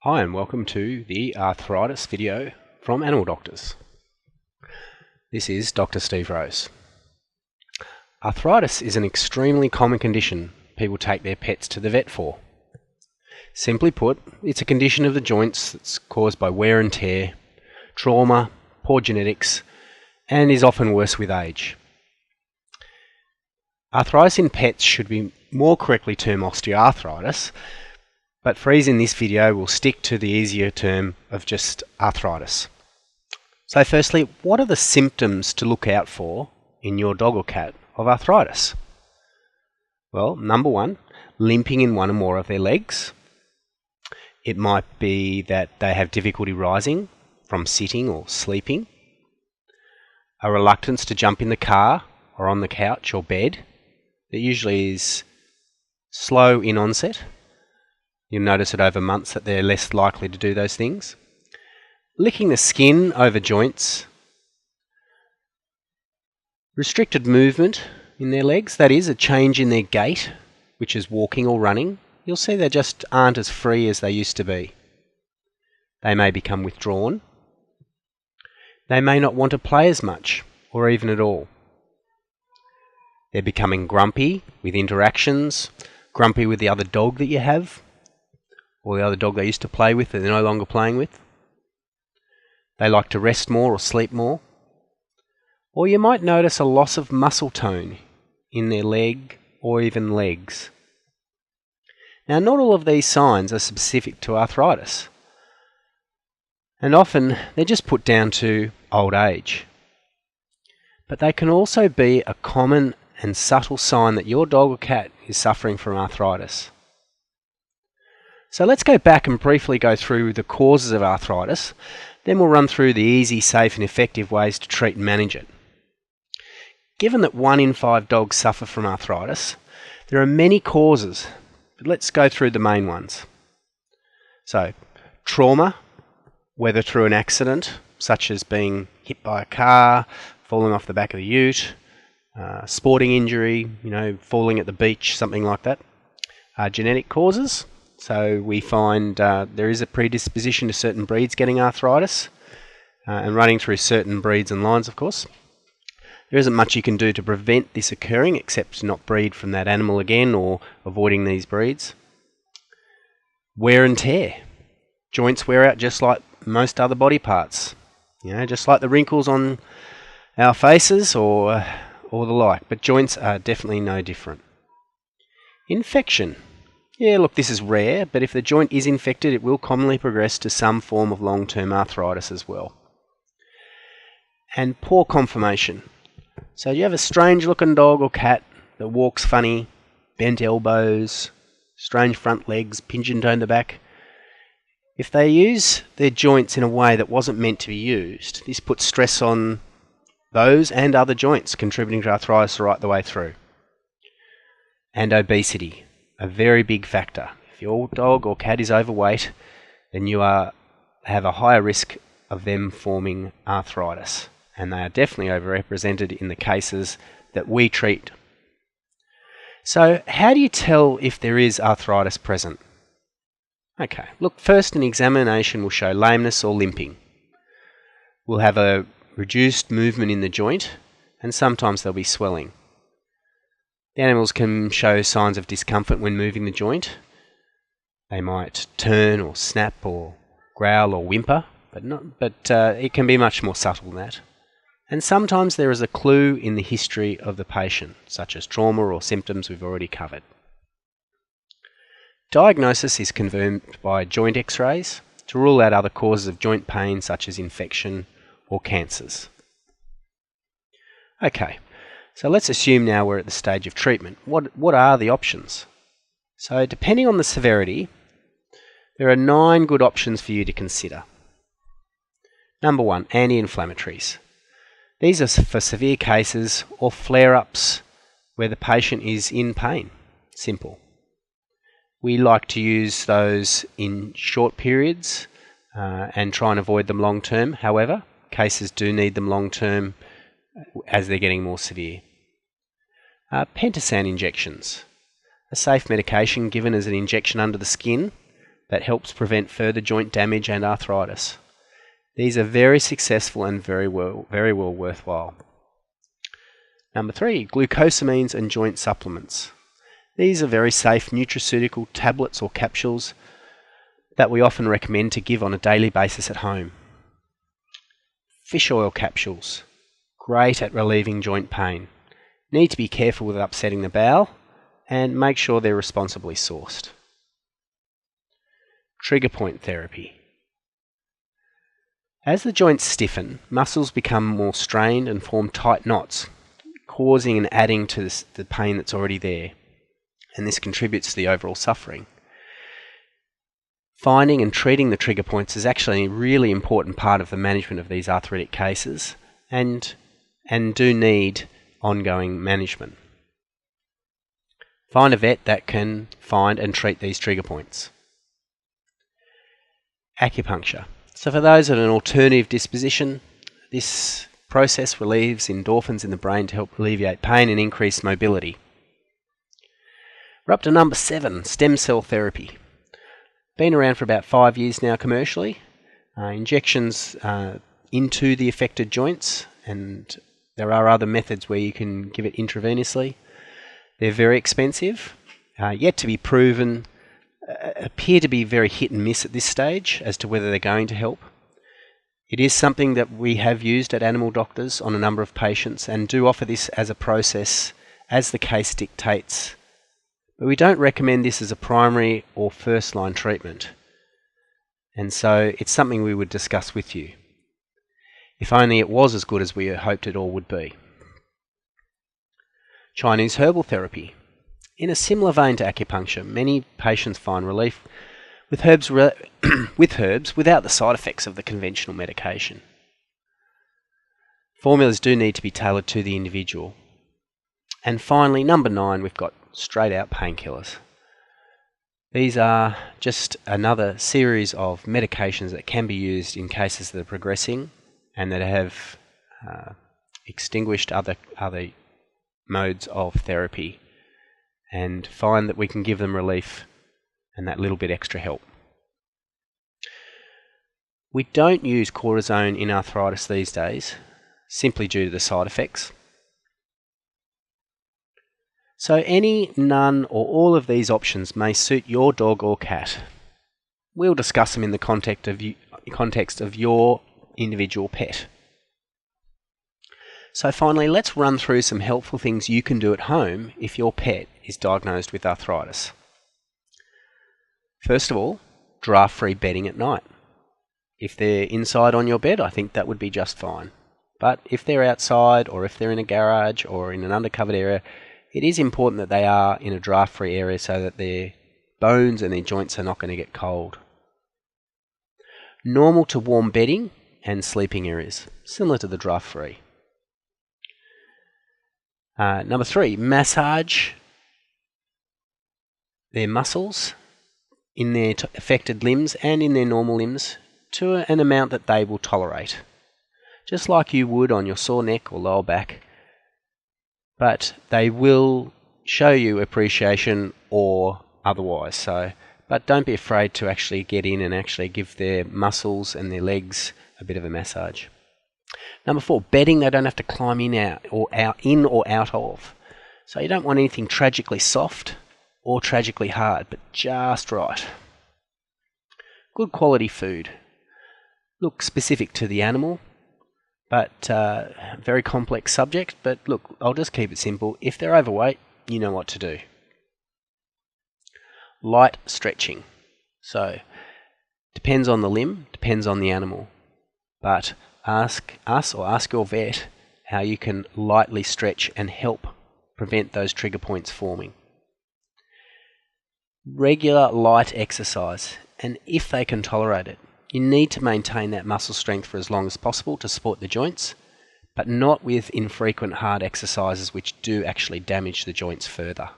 Hi and welcome to the arthritis video from Animal Doctors. This is Dr. Steve Rose. Arthritis is an extremely common condition people take their pets to the vet for. Simply put, it's a condition of the joints that's caused by wear and tear, trauma, poor genetics, and is often worse with age. Arthritis in pets should be more correctly termed osteoarthritis, but for ease in this video, we'll stick to the easier term of just arthritis. So firstly, what are the symptoms to look out for in your dog or cat of arthritis? Well, number one, limping in one or more of their legs. It might be that they have difficulty rising from sitting or sleeping. A reluctance to jump in the car or on the couch or bed. That usually is slow in onset. You'll notice it over months that they're less likely to do those things. Licking the skin over joints. Restricted movement in their legs, that is, a change in their gait, which is walking or running. You'll see they just aren't as free as they used to be. They may become withdrawn. They may not want to play as much, or even at all. They're becoming grumpy with interactions, grumpy with the other dog that you have, or the other dog they used to play with that they're no longer playing with. They like to rest more or sleep more. Or you might notice a loss of muscle tone in their leg or even legs. Now, not all of these signs are specific to arthritis, and often they're just put down to old age. But they can also be a common and subtle sign that your dog or cat is suffering from arthritis. So let's go back and briefly go through the causes of arthritis, then we'll run through the easy, safe and effective ways to treat and manage it. Given that 1 in 5 dogs suffer from arthritis, there are many causes, but let's go through the main ones. So, trauma, whether through an accident, such as being hit by a car, falling off the back of the ute, sporting injury, falling at the beach, something like that. Genetic causes. So we find there is a predisposition to certain breeds getting arthritis, and running through certain breeds and lines, of course. There isn't much you can do to prevent this occurring except not breed from that animal again or avoiding these breeds. Wear and tear. Joints wear out just like most other body parts. Just like the wrinkles on our faces or the like, but joints are definitely no different. Infection. Yeah, look, this is rare, but if the joint is infected, it will commonly progress to some form of long-term arthritis as well. And poor conformation. So you have a strange-looking dog or cat that walks funny, bent elbows, strange front legs, pigeon-toe in the back. If they use their joints in a way that wasn't meant to be used, this puts stress on those and other joints, contributing to arthritis right the way through. And obesity. A very big factor. If your dog or cat is overweight, then you have a higher risk of them forming arthritis, and they are definitely overrepresented in the cases that we treat. So how do you tell if there is arthritis present? Okay, look, first an examination will show lameness or limping. We'll have a reduced movement in the joint, and sometimes there'll be swelling. The animals can show signs of discomfort when moving the joint. They might turn or snap or growl or whimper, but it can be much more subtle than that. And sometimes there is a clue in the history of the patient, such as trauma or symptoms we've already covered. Diagnosis is confirmed by joint x-rays to rule out other causes of joint pain such as infection or cancers. Okay. So let's assume now we're at the stage of treatment. What are the options? So depending on the severity, there are 9 good options for you to consider. Number 1, anti-inflammatories. These are for severe cases or flare-ups where the patient is in pain. Simple. We like to use those in short periods and try and avoid them long term. However, cases do need them long term as they're getting more severe. Pentosan injections. A safe medication given as an injection under the skin that helps prevent further joint damage and arthritis. These are very successful and very well worthwhile. Number 3, glucosamines and joint supplements. These are very safe nutraceutical tablets or capsules that we often recommend to give on a daily basis at home. Fish oil capsules, great at relieving joint pain. Need to be careful with upsetting the bowel and make sure they're responsibly sourced. Trigger point therapy. As the joints stiffen, muscles become more strained and form tight knots, causing and adding to the pain that's already there, and this contributes to the overall suffering. Finding and treating the trigger points is actually a really important part of the management of these arthritic cases and do need ongoing management. Find a vet that can find and treat these trigger points. Acupuncture. So for those of an alternative disposition, this process relieves endorphins in the brain to help alleviate pain and increase mobility. We're up to number 7, stem cell therapy. Been around for about 5 years now commercially. Injections into the affected joints, and there are other methods where you can give it intravenously. They're very expensive, yet to be proven, appear to be very hit and miss at this stage as to whether they're going to help. It is something that we have used at Animal Doctors on a number of patients and do offer this as a process as the case dictates. But we don't recommend this as a primary or first line treatment. And so it's something we would discuss with you. If only it was as good as we hoped it all would be. Chinese herbal therapy. In a similar vein to acupuncture, many patients find relief with herbs without the side effects of the conventional medication. Formulas do need to be tailored to the individual. And finally, number 9, we've got straight out painkillers. These are just another series of medications that can be used in cases that are progressing and that have extinguished other modes of therapy, and find that we can give them relief and that little bit extra help. We don't use cortisone in arthritis these days, simply due to the side effects. So any, none, or all of these options may suit your dog or cat. We'll discuss them in the context of your individual pet. So finally, let's run through some helpful things you can do at home if your pet is diagnosed with arthritis. First of all, draft-free bedding at night. If they're inside on your bed, I think that would be just fine. But if they're outside, or if they're in a garage or in an undercovered area, it is important that they are in a draft-free area so that their bones and their joints are not going to get cold. Normal to warm bedding and sleeping areas, similar to the draft-free. Number 3, massage their muscles in their affected limbs and in their normal limbs to an amount that they will tolerate. Just like you would on your sore neck or lower back. But they will show you appreciation or otherwise. But don't be afraid to actually get in and actually give their muscles and their legs a bit of a massage. Number 4, bedding they don't have to climb in or out of. So you don't want anything tragically soft or tragically hard, but just right. Good quality food. Look, specific to the animal, but very complex subject. But look, I'll just keep it simple. If they're overweight, you know what to do. Light stretching. So, depends on the limb, depends on the animal. But ask us or ask your vet how you can lightly stretch and help prevent those trigger points forming. Regular light exercise, and if they can tolerate it, you need to maintain that muscle strength for as long as possible to support the joints, but not with infrequent hard exercises which do actually damage the joints further.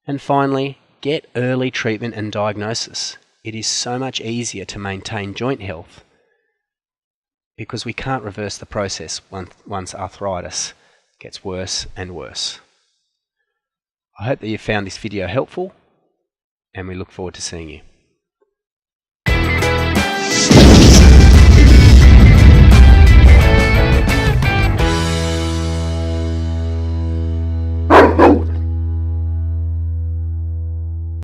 And finally, get early treatment and diagnosis. It is so much easier to maintain joint health because we can't reverse the process once arthritis gets worse and worse. I hope that you found this video helpful, and we look forward to seeing you.